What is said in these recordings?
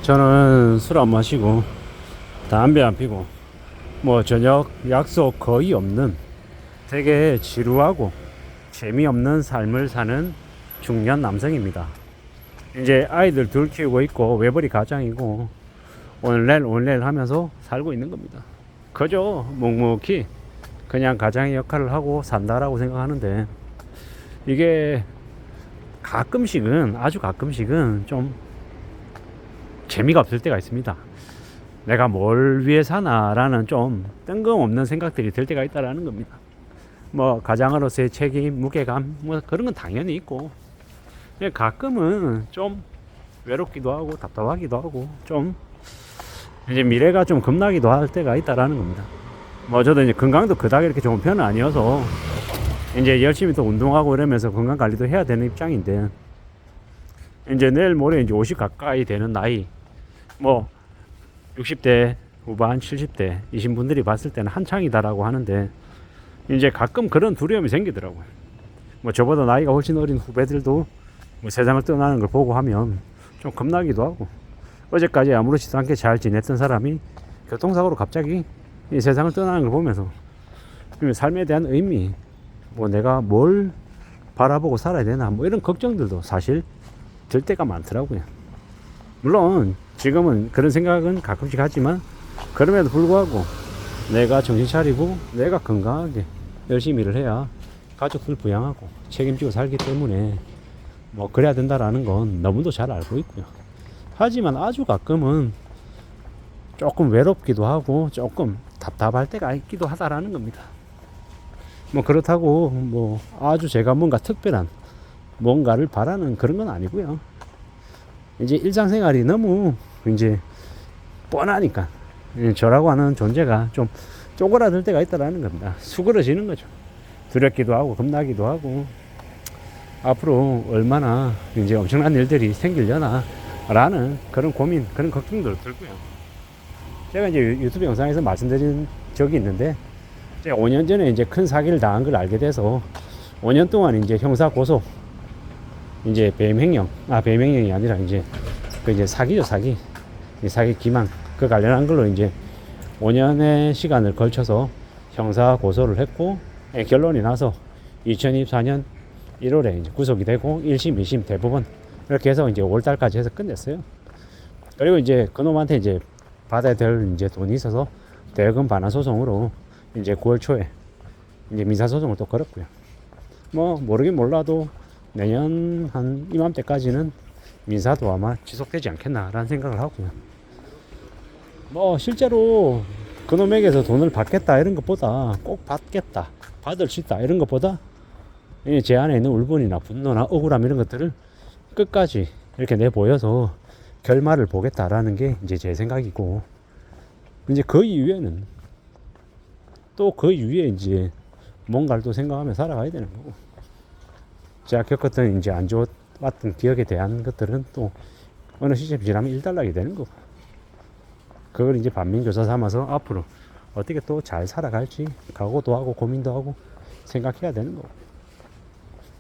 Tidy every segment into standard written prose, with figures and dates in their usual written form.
저는 술 안 마시고 담배 안 피고 뭐 저녁 약속 거의 없는 되게 지루하고 재미없는 삶을 사는 중년 남성입니다. 이제 아이들 둘 키우고 있고 외벌이 가장이고 오늘날 하면서 살고 있는 겁니다. 그저 묵묵히 그냥 가장의 역할을 하고 산다라고 생각하는데, 이게 가끔씩은, 아주 가끔씩은 좀 재미가 없을 때가 있습니다. 내가 뭘 위해 사나라는 좀 뜬금없는 생각들이 들 때가 있다라는 겁니다. 뭐 가장으로서의 책임, 무게감, 뭐 그런 건 당연히 있고, 가끔은 좀 외롭기도 하고 답답하기도 하고 좀 이제 미래가 좀 겁나기도 할 때가 있다라는 겁니다. 뭐 저도 이제 건강도 그닥 이렇게 좋은 편은 아니어서 이제 열심히 또 운동하고 이러면서 건강 관리도 해야 되는 입장인데, 이제 내일 모레 이제 50 가까이 되는 나이, 뭐 60대 후반 70대 이신 분들이 봤을 때는 한창이다라고 하는데, 이제 가끔 그런 두려움이 생기더라고요. 뭐 저보다 나이가 훨씬 어린 후배들도 뭐 세상을 떠나는 걸 보고 하면 좀 겁나기도 하고, 어제까지 아무렇지도 않게 잘 지냈던 사람이 교통사고로 갑자기 이 세상을 떠나는 걸 보면서 삶에 대한 의미, 뭐 내가 뭘 바라보고 살아야 되나, 뭐 이런 걱정들도 사실 들 때가 많더라고요. 물론 지금은 그런 생각은 가끔씩 하지만, 그럼에도 불구하고 내가 정신 차리고 내가 건강하게 열심히 일을 해야 가족들 부양하고 책임지고 살기 때문에 뭐 그래야 된다라는 건 너무도 잘 알고 있고요. 하지만 아주 가끔은 조금 외롭기도 하고 조금 답답할 때가 있기도 하다라는 겁니다. 뭐 그렇다고 뭐 아주 제가 뭔가 특별한 뭔가를 바라는 그런 건 아니고요. 이제 일상생활이 너무 이제 뻔하니까 저라고 하는 존재가 좀 쪼그라들 때가 있다라는 겁니다. 수그러지는 거죠. 두렵기도 하고 겁나기도 하고, 앞으로 얼마나 이제 엄청난 일들이 생기려나 라는 그런 고민, 그런 걱정도 들고요. 제가 이제 유튜브 영상에서 말씀드린 적이 있는데, 제가 5년 전에 이제 큰 사기를 당한 걸 알게 돼서 5년 동안 이제 형사 고소, 이제 배임행령이 아니라 이제 그 이제 사기죠, 사기. 사기 기망, 그 관련한 걸로 이제 5년의 시간을 걸쳐서 형사 고소를 했고, 결론이 나서 2024년 1월에 이제 구속이 되고 1심, 2심 대법원 이렇게 해서 이제 5월달까지 해서 끝냈어요. 그리고 이제 그놈한테 이제 받아야 될 이제 돈이 있어서 대여금 반환 소송으로 이제 9월 초에 이제 민사 소송을 또 걸었고요. 뭐 모르긴 몰라도 내년 한 이맘때까지는 민사도 아마 지속되지 않겠나라는 생각을 하고요. 뭐 실제로 그놈에게서 돈을 받겠다 이런 것보다, 꼭 받겠다, 받을 수 있다 이런 것보다 제 안에 있는 울분이나 분노나 억울함 이런 것들을 끝까지 이렇게 내보여서 결말을 보겠다라는 게 이제 제 생각이고, 이제 그 이후에는 또 그 이후에 이제 뭔가를 또 생각하며 살아가야 되는 거고, 제가 겪었던 이제 안 좋았던 기억에 대한 것들은 또 어느 시점 지나면 일단락이 되는 거고, 그걸 이제 반민교사 삼아서 앞으로 어떻게 또 잘 살아갈지 각오도 하고 고민도 하고 생각해야 되는 거고,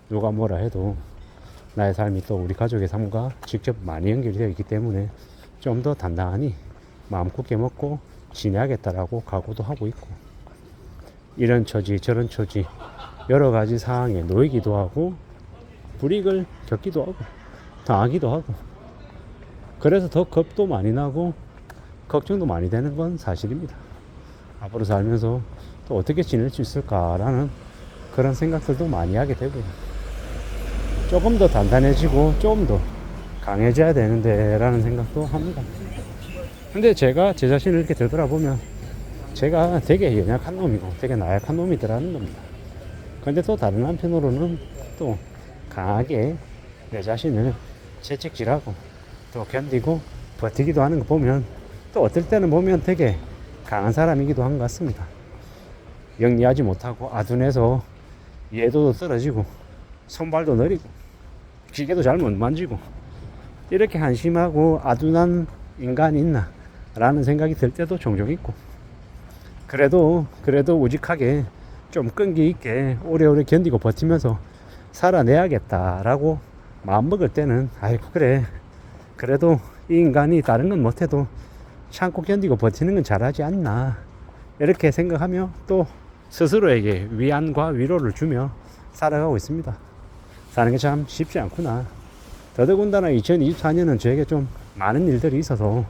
누가 뭐라 해도 나의 삶이 또 우리 가족의 삶과 직접 많이 연결이 되어 있기 때문에 좀 더 단단히 마음 굳게 먹고 지내야겠다라고 각오도 하고 있고, 이런 처지 저런 처지 여러 가지 상황에 놓이기도 하고 불이익을 겪기도 하고 당하기도 하고, 그래서 더 겁도 많이 나고 걱정도 많이 되는 건 사실입니다. 앞으로 살면서 또 어떻게 지낼 수 있을까라는 그런 생각들도 많이 하게 되고요. 조금 더 단단해지고 좀 더 강해져야 되는데 라는 생각도 합니다. 근데 제가 제 자신을 이렇게 되돌아보면 제가 되게 연약한 놈이고 되게 나약한 놈이더라는 겁니다. 근데 또 다른 한편으로는 또 강하게 내 자신을 채찍질하고 또 견디고 버티기도 하는 거 보면, 또 어떨 때는 보면 되게 강한 사람이기도 한 것 같습니다. 영리하지 못하고 아둔해서 예도도 떨어지고 손발도 느리고 기계도 잘 못 만지고 이렇게 한심하고 아둔한 인간이 있나 라는 생각이 들 때도 종종 있고, 그래도 우직하게 좀 끈기 있게 오래오래 견디고 버티면서 살아내야겠다라고 마음 먹을 때는 아이고 그래 그래도 이 인간이 다른 건 못해도 참고 견디고 버티는 건 잘하지 않나, 이렇게 생각하며 또 스스로에게 위안과 위로를 주며 살아가고 있습니다. 사는 게 참 쉽지 않구나. 더더군다나 2024년은 저에게 좀 많은 일들이 있어서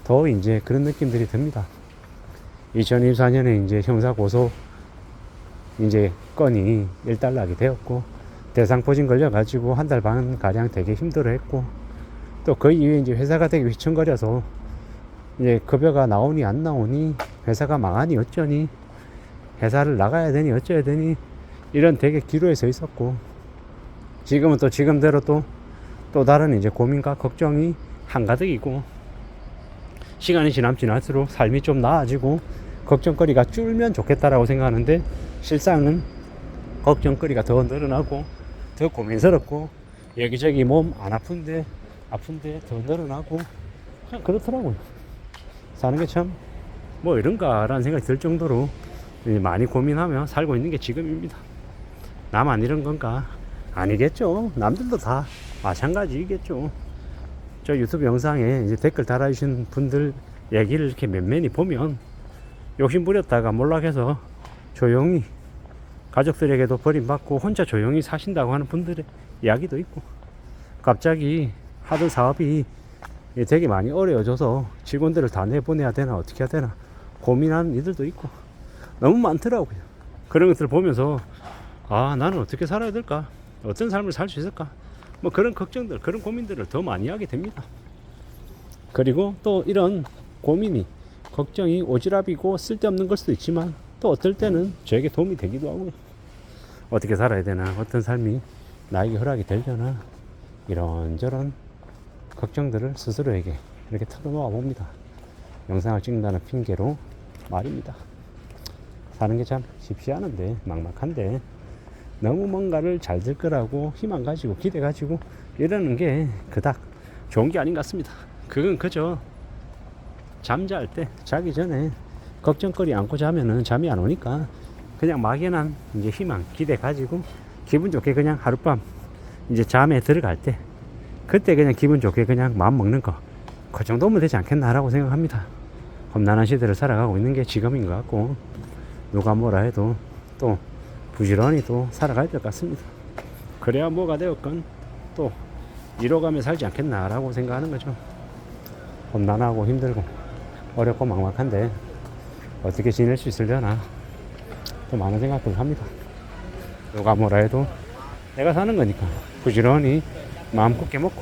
더 이제 그런 느낌들이 듭니다. 2024년에 이제 형사고소 이제 건이 일단락이 되었고, 대상포진 걸려가지고 한 달 반 가량 되게 힘들어했고, 또 그 이후에 이제 회사가 되게 휘청거려서 이제 급여가 나오니 안 나오니, 회사가 망하니 어쩌니, 회사를 나가야 되니 어쩌야 되니, 이런 되게 기로에 서 있었고, 지금은 또 지금대로 또 다른 이제 고민과 걱정이 한가득이고, 시간이 지날수록 삶이 좀 나아지고 걱정거리가 줄면 좋겠다라고 생각하는데, 실상은 걱정거리가 더 늘어나고 더 고민스럽고, 여기저기 몸 안 아픈데 더 늘어나고, 그냥 그렇더라고요. 사는 게 참 뭐 이런가라는 생각이 들 정도로 많이 고민하며 살고 있는 게 지금입니다. 나만 이런 건가? 아니겠죠. 남들도 다 마찬가지겠죠. 저 유튜브 영상에 이제 댓글 달아주신 분들 얘기를 이렇게 면면히 보면, 욕심 부렸다가 몰락해서 조용히 가족들에게도 버림받고 혼자 조용히 사신다고 하는 분들의 이야기도 있고, 갑자기 하던 사업이 되게 많이 어려워져서 직원들을 다 내보내야 되나 어떻게 해야 되나 고민하는 이들도 있고, 너무 많더라고요. 그런 것들을 보면서 아, 나는 어떻게 살아야 될까, 어떤 삶을 살 수 있을까, 뭐 그런 걱정들, 그런 고민들을 더 많이 하게 됩니다. 그리고 또 이런 고민이, 걱정이 오지랖이고 쓸데없는 걸 수도 있지만, 또 어떨 때는 저에게 도움이 되기도 하고요. 어떻게 살아야 되나, 어떤 삶이 나에게 허락이 되려나, 이런저런 걱정들을 스스로에게 이렇게 털어놓아 봅니다. 영상을 찍는다는 핑계로 말입니다. 사는 게 참 쉽지 않은데, 막막한데, 너무 뭔가를 잘 될 거라고 희망 가지고 기대 가지고 이러는 게 그닥 좋은 게 아닌 것 같습니다. 그건 그저 잠잘 때, 자기 전에 걱정거리 안고 자면은 잠이 안 오니까, 그냥 막연한 이제 희망, 기대 가지고 기분 좋게 그냥 하룻밤 이제 잠에 들어갈 때, 그때 그냥 기분 좋게 그냥 마음 먹는 거, 그 정도면 되지 않겠나라고 생각합니다. 험난한 시대를 살아가고 있는 게 지금인 것 같고, 누가 뭐라 해도 또 부지런히 또 살아갈 것 같습니다. 그래야 뭐가 되었건 또 이뤄가며 살지 않겠나라고 생각하는 거죠. 험난하고 힘들고 어렵고 막막한데 어떻게 지낼 수 있으려나, 또 많은 생각들을 합니다. 누가 뭐라 해도 내가 사는 거니까 부지런히 마음 굳게 먹고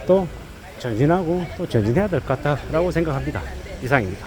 또 전진하고 또 전진해야 될 것 같다라고 생각합니다. 이상입니다.